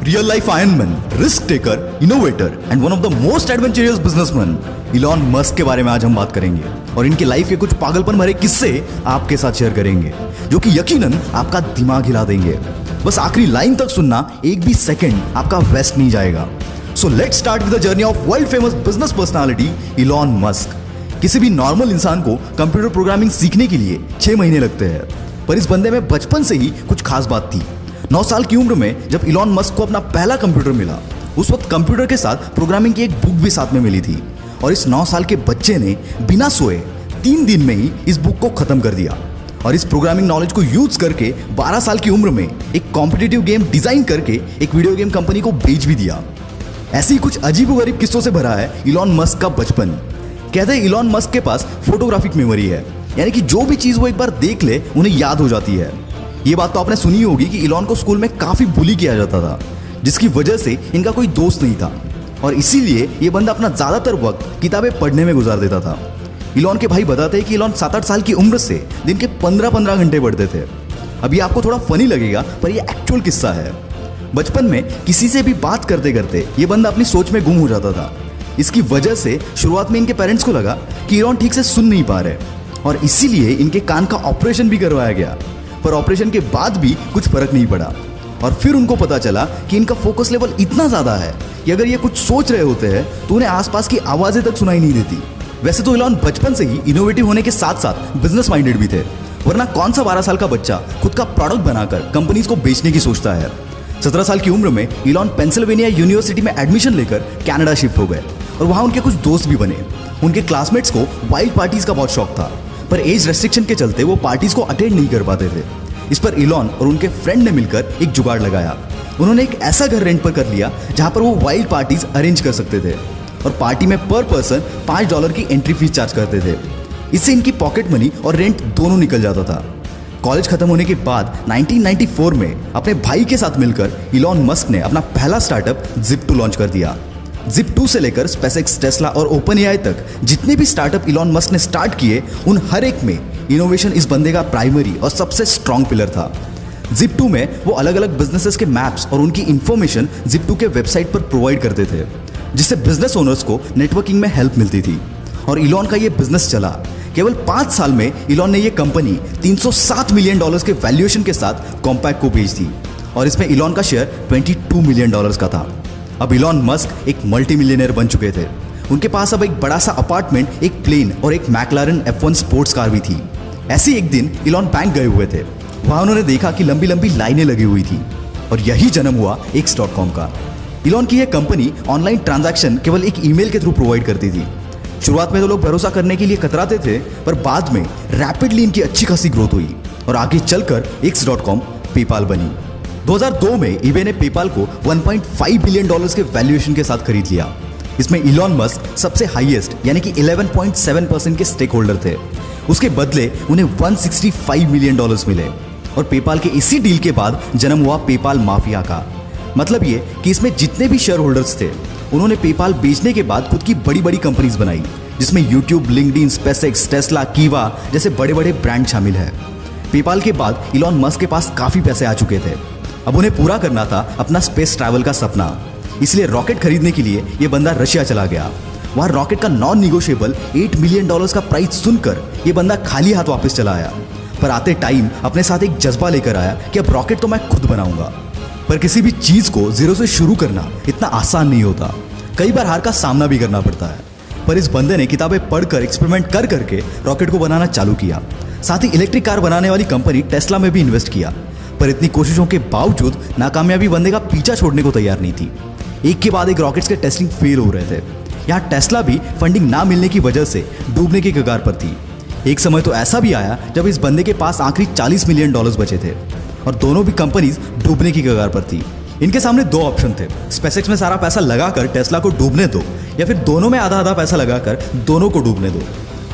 Real life Iron Man, risk taker, innovator and one of the most adventurous businessman, Elon Musk के बारे में आज हम बात करेंगे और इनकी लाइफ के कुछ पागलपन भरे किस्से आपके साथ शेयर करेंगे जो कि यकीनन आपका दिमाग हिला देंगे। बस आखिरी लाइन तक सुनना, एक भी सेकंड आपका वेस्ट नहीं जाएगा। So let's start with the journey of world famous business personality Elon Musk. किसी भी नॉर्मल इंसान को कंप्यूटर प्रोग्रामिंग सीखने के लिए 6 महीने लगते हैं, पर इस बंदे में बचपन से ही कुछ खास बात थी। 9 साल की उम्र में जब इलॉन मस्क को अपना पहला कंप्यूटर मिला, उस वक्त कंप्यूटर के साथ प्रोग्रामिंग की एक बुक भी साथ में मिली थी और इस 9 साल के बच्चे ने बिना सोए 3 दिन में ही इस बुक को खत्म कर दिया और इस प्रोग्रामिंग नॉलेज को यूज करके 12 साल की उम्र में एक कॉम्पिटिटिव गेम डिजाइन करके एक वीडियो गेम कंपनी को बेच भी दिया। ऐसी कुछ अजीबोगरीब किस्सों से भरा है इलॉन मस्क का बचपन। कहते हैं इलॉन मस्क के पास फोटोग्राफिक मेमोरी है, यानी कि जो भी चीज वो एक बार देख ले उन्हें याद हो जाती है। ये बात तो आपने सुनी होगी कि इलॉन को स्कूल में काफी बुली किया जाता था, जिसकी वजह से इनका कोई दोस्त नहीं था और इसीलिए ये बंदा अपना ज्यादातर वक्त किताबें पढ़ने में गुजार देता था। इलॉन के भाई बताते हैं कि इलॉन 7-8 साल की उम्र से दिन के 15-15 घंटे पढ़ते थे। अभी आपको थोड़ा फनी लगेगा, पर ये एक्चुअल किस्सा है। बचपन में किसी से भी बात करते करते ये बंदा अपनी सोच में गुम हो जाता था। इसकी वजह से शुरुआत में इनके पेरेंट्स को लगा कि इलॉन ठीक से सुन नहीं पा रहे और इसीलिए इनके कान का ऑपरेशन भी करवाया गया, पर ऑपरेशन के बाद भी कुछ फर्क नहीं पड़ा और फिर उनको पता चला कि इनका फोकस लेवल इतना ज्यादा है कि अगर ये कुछ सोच रहे होते हैं तो उन्हें आसपास की आवाजें तक सुनाई नहीं देती। वैसे तो इलॉन बचपन से ही इनोवेटिव होने के साथ साथ बिजनेस माइंडेड भी थे, वरना कौन सा 12 साल का बच्चा खुद का प्रोडक्ट बनाकर कंपनीज को बेचने की सोचता है। 17 साल की उम्र में इलॉन पेंसिल्वेनिया यूनिवर्सिटी में एडमिशन लेकर कनाडा शिफ्ट हो गए और वहां उनके कुछ दोस्त भी बने। उनके क्लासमेट्स को वाइल्ड पार्टीज का बहुत शौक था, पर एज रेस्ट्रिक्शन के चलते वो पार्टीज को अटेंड नहीं कर पाते थे। इस पर इलॉन और उनके फ्रेंड ने मिलकर एक जुगाड़ लगाया। उन्होंने एक ऐसा घर रेंट पर कर लिया जहां पर वो वाइल्ड पार्टीज अरेंज कर सकते थे और पार्टी में पर पर्सन $5 की एंट्री फीस चार्ज करते थे। इससे इनकी पॉकेट मनी और रेंट दोनों निकल जाता था। कॉलेज खत्म होने के बाद 1994 में अपने भाई के साथ मिलकर इलॉन मस्क ने अपना पहला स्टार्टअप Zip2 लॉन्च कर दिया। Zip2 से लेकर SpaceX, टेस्ला और OpenAI तक जितने भी स्टार्टअप इलॉन मस्क ने स्टार्ट किए, उन हर एक में इनोवेशन इस बंदे का प्राइमरी और सबसे स्ट्रॉन्ग पिलर था। Zip2 में वो अलग अलग बिजनेसेस के मैप्स और उनकी इंफॉर्मेशन Zip2 के वेबसाइट पर प्रोवाइड करते थे, जिससे बिजनेस ओनर्स को नेटवर्किंग में हेल्प मिलती थी और इलॉन का ये बिजनेस चला। केवल 5 साल में इलॉन ने ये कंपनी $307 मिलियन के वैल्यूएशन के साथ कॉम्पैक्ट को बेच दी और इसमें इलॉन का शेयर $22 मिलियन का था। अब इलॉन मस्क एक मल्टी मिलियनर बन चुके थे। उनके पास अब एक बड़ा सा अपार्टमेंट, एक प्लेन और एक मैकलारन F1 स्पोर्ट्स कार भी थी। ऐसे एक दिन इलॉन बैंक गए हुए थे। वहां उन्होंने देखा कि लंबी लंबी लाइनें लगी हुई थी और यही जन्म हुआ X.com का। इलॉन की यह कंपनी ऑनलाइन ट्रांजैक्शन केवल एक ईमेल के थ्रू प्रोवाइड करती थी। शुरुआत में तो लोग भरोसा करने के लिए कतराते थे, पर बाद में रैपिडली इनकी अच्छी खासी ग्रोथ हुई और आगे चलकर X.com पेपाल बनी। 2002 में eBay ने पेपाल को $1.5 बिलियन के वैल्यूएशन के साथ खरीद लिया। इसमें इलॉन मस्क सबसे हाईएस्ट यानी कि 11.7% के स्टेक होल्डर थे। उसके बदले उन्हें $165 मिलियन मिले और पेपाल के इसी डील के बाद जन्म हुआ पेपाल माफिया का। मतलब ये कि इसमें जितने भी शेयर होल्डर्स थे, उन्होंने पेपाल बेचने के बाद खुद की बड़ी बड़ी कंपनीज बनाई, जिसमें यूट्यूब, लिंक्डइन, SpaceX, टेस्ला, कीवा जैसे बड़े बड़े ब्रांड शामिल है। पेपाल के बाद इलॉन मस्क के पास काफी पैसे आ चुके थे। अब उन्हें पूरा करना था अपना स्पेस ट्रैवल का सपना, इसलिए रॉकेट खरीदने के लिए यह बंदा रशिया चला गया। वहां रॉकेट का नॉन निगोशिएबल $8 मिलियन का प्राइस सुनकर यह बंदा खाली हाथ वापस चला आया, पर आते टाइम अपने साथ एक जज्बा लेकर आया कि अब रॉकेट तो मैं खुद बनाऊंगा। पर किसी भी चीज को जीरो से शुरू करना इतना आसान नहीं होता, कई बार हार का सामना भी करना पड़ता है। पर इस बंदे ने किताबें पढ़कर एक्सपेरिमेंट कर करके रॉकेट को बनाना चालू किया। साथ ही इलेक्ट्रिक कार बनाने वाली कंपनी टेस्ला में भी इन्वेस्ट किया, पर इतनी कोशिशों के बावजूद नाकामयाबी बंदे का पीछा छोड़ने को तैयार नहीं थी। एक के बाद एक रॉकेट्स के टेस्टिंग फेल हो रहे थे। यहाँ टेस्ला भी फंडिंग ना मिलने की वजह से डूबने के कगार पर थी। एक समय तो ऐसा भी आया जब इस बंदे के पास आखिरी $40 मिलियन बचे थे और दोनों भी कंपनीज डूबने की कगार पर थी। इनके सामने 2 ऑप्शन थे, SpaceX में सारा पैसा लगाकर टेस्ला को डूबने दो या फिर दोनों में आधा आधा पैसा लगाकर दोनों को डूबने दो।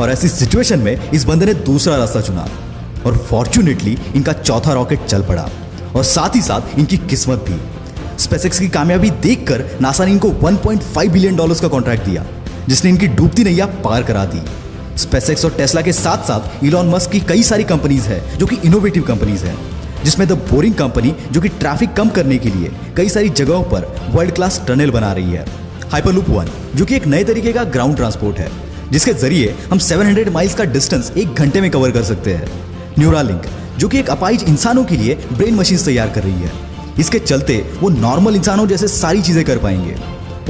और ऐसी सिचुएशन में इस बंदे ने दूसरा रास्ता चुना और फॉर्चुनेटली इनका चौथा रॉकेट चल पड़ा और साथ ही साथ इनकी किस्मत भी। SpaceX की कामयाबी देखकर नासा ने इनको $1.5 बिलियन का कॉन्ट्रैक्ट दिया, जिसने इनकी डूबती नैया पार करा दी। SpaceX और टेस्ला के साथ साथ इलॉन मस्क की कई सारी कंपनीज हैं जो कि इनोवेटिव कंपनीज हैं। जिसमें द बोरिंग कंपनी जो कि ट्रैफिक कम करने के लिए कई सारी जगहों पर वर्ल्ड क्लास टनल बना रही है। हाइपरलूप 1 जो कि एक नए तरीके का ग्राउंड ट्रांसपोर्ट है, जिसके जरिए हम 700 माइल्स का डिस्टेंस 1 घंटे में कवर कर सकते हैं। न्यूरालिंक जो कि एक अपाहिज इंसानों के लिए ब्रेन मशीन तैयार कर रही है, इसके चलते वो नॉर्मल इंसानों जैसे सारी चीजें कर पाएंगे।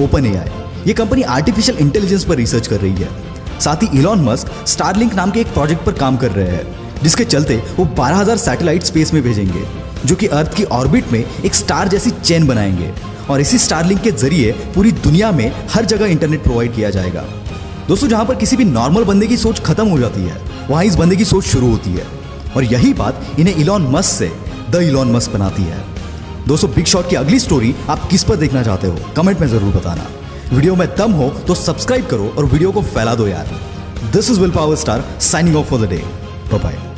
ओपन एआई ये कंपनी आर्टिफिशियल इंटेलिजेंस पर रिसर्च कर रही है। साथ ही इलॉन मस्क स्टारलिंक नाम के एक प्रोजेक्ट पर काम कर रहे हैं, जिसके चलते वो 12,000 सैटेलाइट स्पेस में भेजेंगे, जो कि अर्थ की ऑर्बिट में एक स्टार जैसी चेन बनाएंगे। और इसी स्टारलिंक के जरिए पूरी दुनिया में हर जगह इंटरनेट प्रोवाइड किया जाएगा। दोस्तों, जहां पर किसी भी नॉर्मल बंदे की सोच खत्म हो जाती है, वहां इस बंदे की सोच शुरू होती है। और यही बात इन्हें इलॉन मस्क से द इलॉन मस्क बनाती है। दोस्तों, बिग शॉट की अगली स्टोरी आप किस पर देखना चाहते हो, कमेंट में जरूर बताना। वीडियो में दम हो तो सब्सक्राइब करो और वीडियो को फैला दो यार। This is will power star signing off for the day. Bye bye.